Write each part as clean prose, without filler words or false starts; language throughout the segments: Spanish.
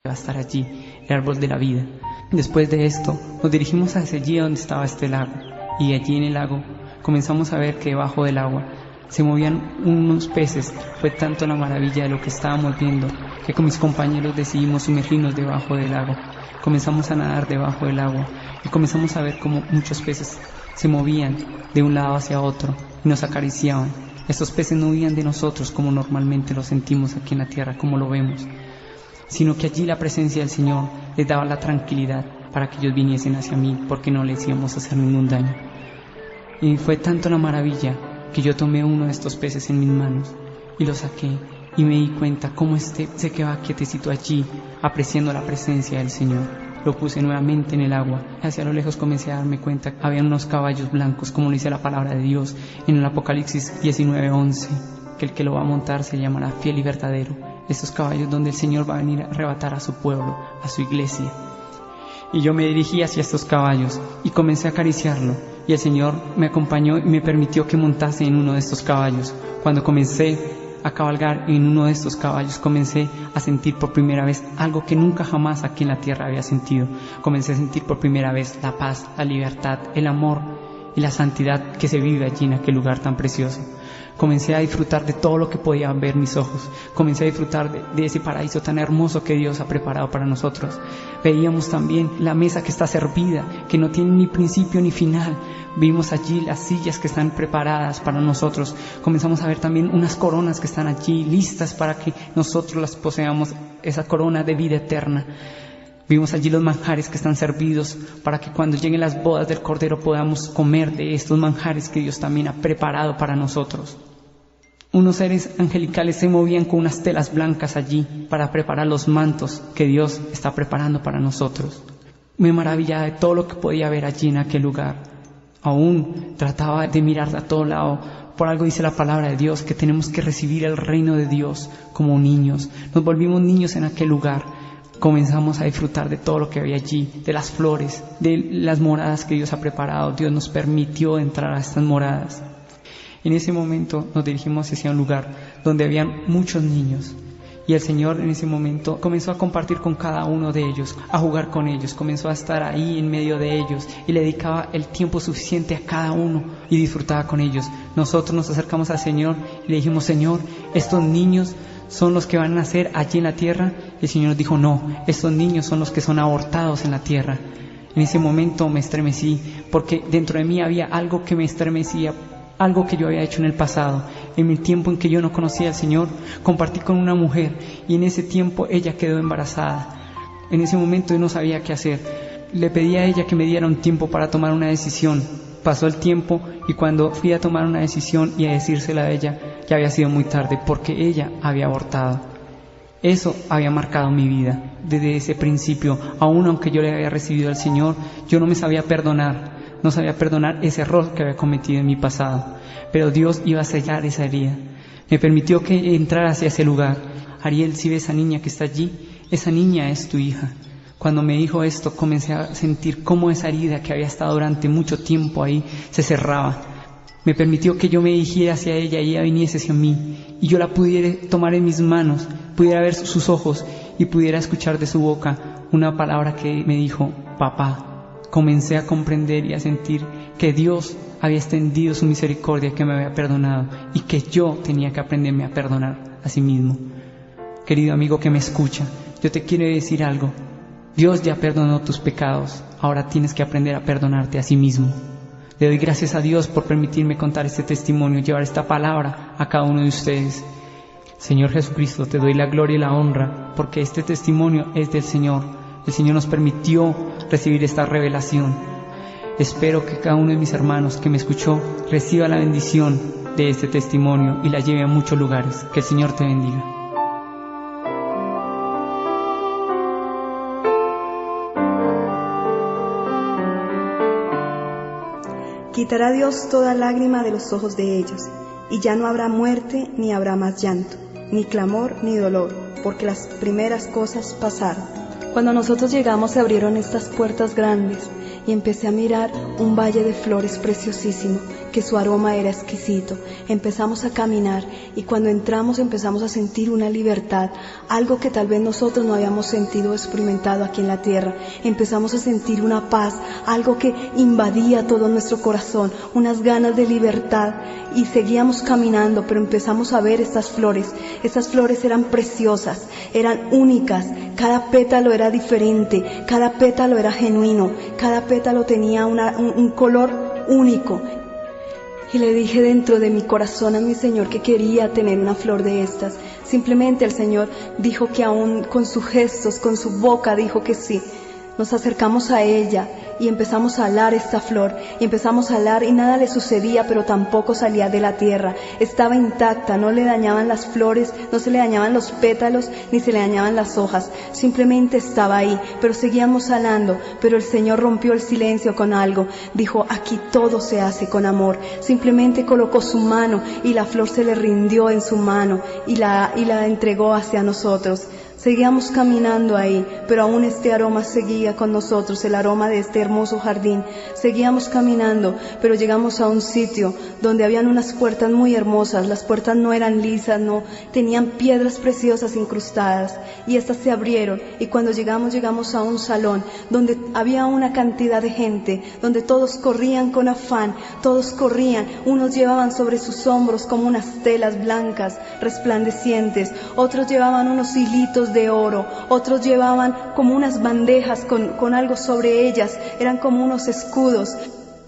va a estar allí, el árbol de la vida. Después de esto, nos dirigimos hacia allí donde estaba este lago, y allí en el lago comenzamos a ver que debajo del agua se movían unos peces. Fue tanto la maravilla de lo que estábamos viendo que con mis compañeros decidimos sumergirnos debajo del lago. Comenzamos a nadar debajo del agua y comenzamos a ver cómo muchos peces se movían de un lado hacia otro y nos acariciaban. Estos peces no huían de nosotros como normalmente lo sentimos aquí en la tierra, como lo vemos, sino que allí la presencia del Señor les daba la tranquilidad para que ellos viniesen hacia mí, porque no les íbamos a hacer ningún daño. Y fue tanto la maravilla que yo tomé uno de estos peces en mis manos y lo saqué y me di cuenta cómo se quedaba quietecito allí, apreciando la presencia del Señor. Lo puse nuevamente en el agua. Hacia lo lejos comencé a darme cuenta que había unos caballos blancos, como lo dice la palabra de Dios en el Apocalipsis 19:11, que el que lo va a montar se llamará fiel y verdadero. Estos caballos donde el Señor va a venir a arrebatar a su pueblo, a su iglesia. Y yo me dirigí hacia estos caballos y comencé a acariciarlo, y el Señor me acompañó y me permitió que montase en uno de estos caballos. Cuando comencé a cabalgar en uno de estos caballos, comencé a sentir por primera vez algo que nunca jamás aquí en la tierra había sentido. Comencé a sentir por primera vez la paz, la libertad, el amor y la santidad que se vive allí en aquel lugar tan precioso. Comencé a disfrutar de todo lo que podían ver mis ojos. Comencé a disfrutar de ese paraíso tan hermoso que Dios ha preparado para nosotros. Veíamos también la mesa que está servida, que no tiene ni principio ni final. Vimos allí las sillas que están preparadas para nosotros. Comenzamos a ver también unas coronas que están allí listas para que nosotros las poseamos, esa corona de vida eterna. Vimos allí los manjares que están servidos para que cuando lleguen las bodas del Cordero podamos comer de estos manjares que Dios también ha preparado para nosotros. Unos seres angelicales se movían con unas telas blancas allí para preparar los mantos que Dios está preparando para nosotros. Me maravillaba de todo lo que podía ver allí en aquel lugar. Aún trataba de mirar a todo lado. Por algo dice la palabra de Dios que tenemos que recibir el reino de Dios como niños. Nos volvimos niños en aquel lugar. Comenzamos a disfrutar de todo lo que había allí, de las flores, de las moradas que Dios ha preparado. Dios nos permitió entrar a estas moradas. En ese momento nos dirigimos hacia un lugar donde habían muchos niños. Y el Señor en ese momento comenzó a compartir con cada uno de ellos, a jugar con ellos, comenzó a estar ahí en medio de ellos y le dedicaba el tiempo suficiente a cada uno y disfrutaba con ellos. Nosotros nos acercamos al Señor y le dijimos: Señor, estos niños son los que van a nacer allí en la tierra. El Señor nos dijo: no, estos niños son los que son abortados en la tierra. En ese momento me estremecí, porque dentro de mí había algo que me estremecía, algo que yo había hecho en el pasado. En el tiempo en que yo no conocía al Señor, compartí con una mujer y en ese tiempo ella quedó embarazada. En ese momento yo no sabía qué hacer. Le pedí a ella que me diera un tiempo para tomar una decisión. Pasó el tiempo y cuando fui a tomar una decisión y a decírsela a ella, ya había sido muy tarde, porque ella había abortado. Eso había marcado mi vida. Desde ese principio, aun aunque yo le había recibido al Señor, yo no me sabía perdonar. No sabía perdonar ese error que había cometido en mi pasado. Pero Dios iba a sellar esa herida. Me permitió que entrara hacia ese lugar. Ariel, si ves esa niña que está allí, esa niña es tu hija. Cuando me dijo esto, comencé a sentir cómo esa herida que había estado durante mucho tiempo ahí se cerraba. Me permitió que yo me dirigiera hacia ella y ella viniese hacia mí, y yo la pudiera tomar en mis manos, pudiera ver sus ojos y pudiera escuchar de su boca una palabra que me dijo: papá. Comencé a comprender y a sentir que Dios había extendido su misericordia, que me había perdonado y que yo tenía que aprenderme a perdonar a sí mismo. Querido amigo que me escucha, yo te quiero decir algo. Dios ya perdonó tus pecados, ahora tienes que aprender a perdonarte a sí mismo. Le doy gracias a Dios por permitirme contar este testimonio, llevar esta palabra a cada uno de ustedes. Señor Jesucristo, te doy la gloria y la honra, porque este testimonio es del Señor. El Señor nos permitió recibir esta revelación. Espero que cada uno de mis hermanos que me escuchó reciba la bendición de este testimonio y la lleve a muchos lugares. Que el Señor te bendiga. Quitará Dios toda lágrima de los ojos de ellos, y ya no habrá muerte, ni habrá más llanto, ni clamor, ni dolor, porque las primeras cosas pasaron. Cuando nosotros llegamos se abrieron estas puertas grandes, y empecé a mirar un valle de flores preciosísimo, porque su aroma era exquisito. Empezamos a caminar y cuando entramos empezamos a sentir una libertad, algo que tal vez nosotros no habíamos sentido o experimentado aquí en la tierra. Empezamos a sentir una paz, algo que invadía todo nuestro corazón, unas ganas de libertad, y seguíamos caminando, pero empezamos a ver estas flores. Estas flores eran preciosas, eran únicas, cada pétalo era diferente, cada pétalo era genuino, cada pétalo tenía un color único. Y le dije dentro de mi corazón a mi Señor que quería tener una flor de estas. Simplemente el Señor dijo que aún con sus gestos, con su boca dijo que sí. Nos acercamos a ella y empezamos a alar esta flor, y empezamos a alar y nada le sucedía, pero tampoco salía de la tierra, estaba intacta, no le dañaban las flores, no se le dañaban los pétalos, ni se le dañaban las hojas, simplemente estaba ahí, pero seguíamos alando, pero el Señor rompió el silencio con algo, dijo, aquí todo se hace con amor, simplemente colocó su mano y la flor se le rindió en su mano y la entregó hacia nosotros. Seguíamos caminando ahí, pero aún este aroma seguía con nosotros, el aroma de este hermoso jardín. Seguíamos caminando, pero llegamos a un sitio donde habían unas puertas muy hermosas. Las puertas no eran lisas, no, tenían piedras preciosas incrustadas, y estas se abrieron, y cuando llegamos a un salón donde había una cantidad de gente, donde todos corrían con afán, todos corrían, unos llevaban sobre sus hombros como unas telas blancas, resplandecientes, otros llevaban unos hilitos de oro, otros llevaban como unas bandejas con algo sobre ellas, eran como unos escudos,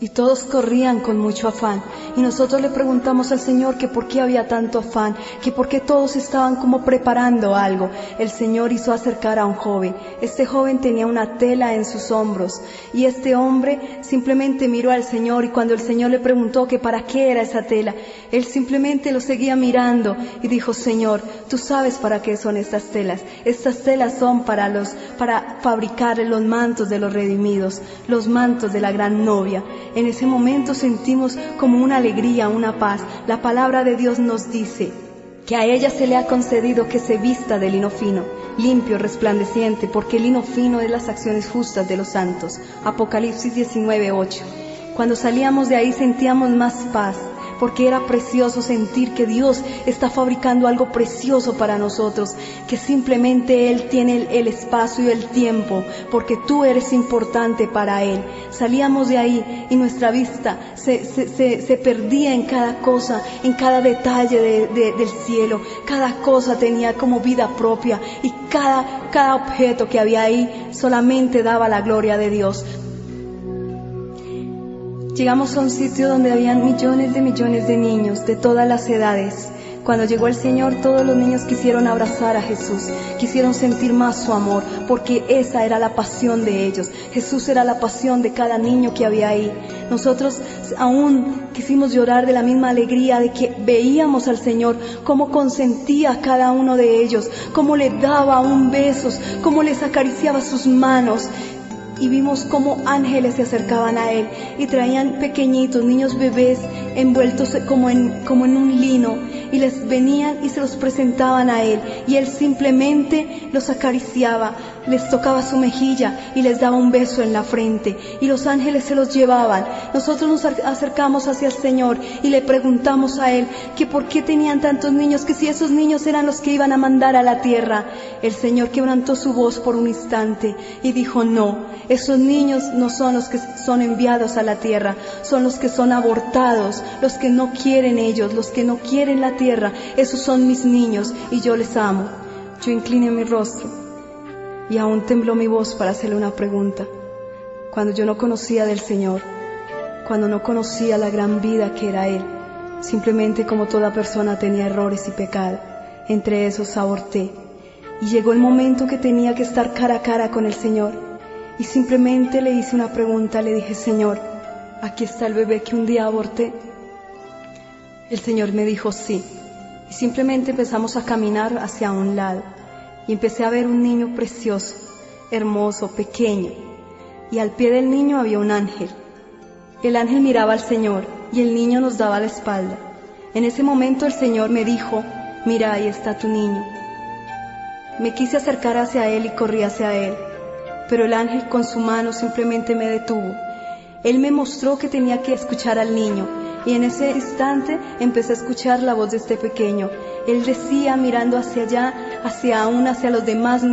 y todos corrían con mucho afán. Y nosotros le preguntamos al Señor que por qué había tanto afán, que por qué todos estaban como preparando algo. El Señor hizo acercar a un joven. Este joven tenía una tela en sus hombros, y este hombre simplemente miró al Señor, y cuando el Señor le preguntó que para qué era esa tela, él simplemente lo seguía mirando y dijo, Señor, tú sabes para qué son estas telas. Estas telas son para fabricar los mantos de los redimidos, los mantos de la gran novia. En ese momento sentimos como una alegría, una paz. La palabra de Dios nos dice que a ella se le ha concedido que se vista de lino fino, limpio, resplandeciente, porque el lino fino es las acciones justas de los santos. Apocalipsis 19:8. Cuando salíamos de ahí sentíamos más paz, porque era precioso sentir que Dios está fabricando algo precioso para nosotros, que simplemente Él tiene el espacio y el tiempo, porque tú eres importante para Él. Salíamos de ahí y nuestra vista se perdía en cada cosa, en cada detalle del cielo. Cada cosa tenía como vida propia, y cada objeto que había ahí solamente daba la gloria de Dios. Llegamos a un sitio donde habían millones de niños de todas las edades. Cuando llegó el Señor, todos los niños quisieron abrazar a Jesús, quisieron sentir más su amor, porque esa era la pasión de ellos. Jesús era la pasión de cada niño que había ahí. Nosotros aún quisimos llorar de la misma alegría de que veíamos al Señor, cómo consentía a cada uno de ellos, cómo le daba aún besos, cómo les acariciaba sus manos. Y vimos cómo ángeles se acercaban a Él y traían pequeñitos, niños bebés envueltos como en un lino, y les venían y se los presentaban a Él, y Él simplemente los acariciaba, les tocaba su mejilla y les daba un beso en la frente, y los ángeles se los llevaban. Nosotros nos acercamos hacia el Señor y le preguntamos a Él que por qué tenían tantos niños, que si esos niños eran los que iban a mandar a la tierra. El Señor quebrantó su voz por un instante y dijo, no, esos niños no son los que son enviados a la tierra, son los que son abortados, los que no quieren ellos, los que no quieren la tierra. Esos son mis niños y yo les amo. Yo incliné mi rostro y aún tembló mi voz para hacerle una pregunta. Cuando yo no conocía del Señor, cuando no conocía la gran vida que era Él, simplemente como toda persona tenía errores y pecado, entre esos aborté. Y llegó el momento que tenía que estar cara a cara con el Señor. Y simplemente le hice una pregunta, le dije, Señor, ¿aquí está el bebé que un día aborté? El Señor me dijo, sí. Y simplemente empezamos a caminar hacia un lado. Y empecé a ver un niño precioso, hermoso, pequeño. Y al pie del niño había un ángel. El ángel miraba al Señor y el niño nos daba la espalda. En ese momento el Señor me dijo, mira, ahí está tu niño. Me quise acercar hacia él y corrí hacia él. Pero el ángel con su mano simplemente me detuvo. Él me mostró que tenía que escuchar al niño, y en ese instante empecé a escuchar la voz de este pequeño. Él decía, mirando hacia allá, hacia los demás niños: